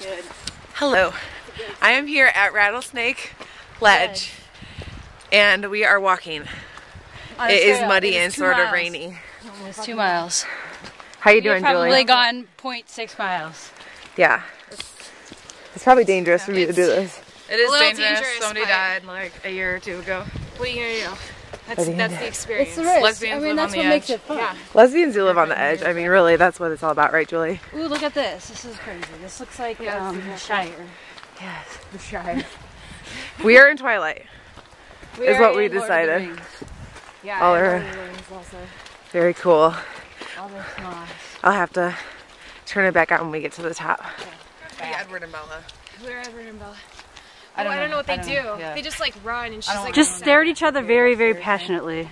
Good. Hello, I am here at Rattlesnake Ledge, and we are walking. It is muddy and sort of rainy. It's 2 miles. How you doing, Julie? Probably gone 0.6 miles. Yeah. It's probably dangerous for me to do this. It is dangerous. Somebody died like a year or two ago. What are you gonna do? That's the experience. It's the risk. Lesbians live that's on what the makes edge. it fun. Yeah. Lesbians do live on the edge. I mean, really, that's what it's all about, right, Julie? Ooh, look at this. This is crazy. This looks like the Shire. Yes. The Shire. We are in Twilight, is what we decided. Yeah. All are very coll. All this moss. I'll have to turn it back on when we get to the top. Yeah. Edward and Bella. We're Edward and Bella. I don't know what they do. Yeah. They just like run and she's like. Just stare at each other very, very passionately.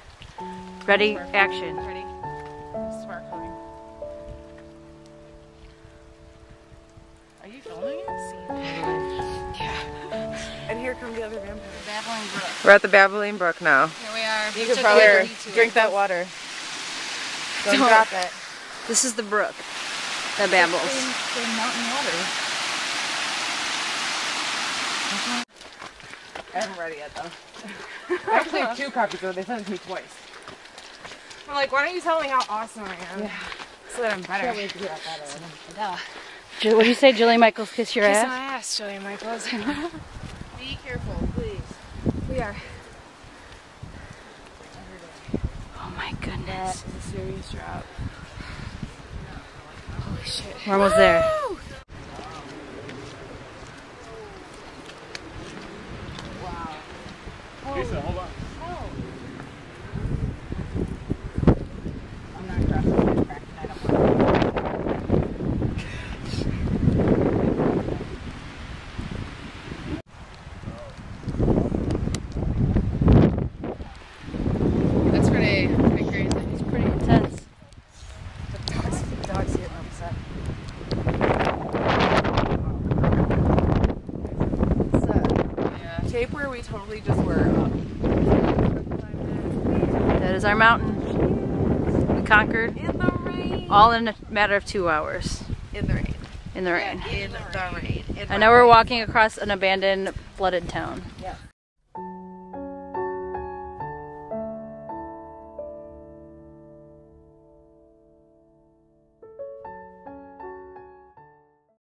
Ready? Action. Ready? Sparkling. Are you filming it? Yeah. And here come the other vampires. Babbling brook. We're at the Babbling Brook now. Here we are. You could probably drink that water. Don't drop it. This is the brook that babbles. Mountain water. I haven't read it yet though. I actually have 2 copies though, they sent it to me twice. I'm like, why don't you tell me how awesome I am? Yeah. So that I'm better. Can't wait to hear about that. What do you say, Julie Michaels, kiss your Kiss ass? my ass, Julia Michaels. Be careful, please. We are. Oh my goodness. That's a serious drop. Holy shit. We're almost there. Lisa, hold on. I'm not cracking I don't want That's pretty crazy. It's pretty intense. The dog's getting upset. Shape where we totally just were. That is our mountain. We conquered In the rain. all in a matter of 2 hours. In the rain. In the rain. In the rain. And now we're walking across an abandoned, flooded town. Yeah.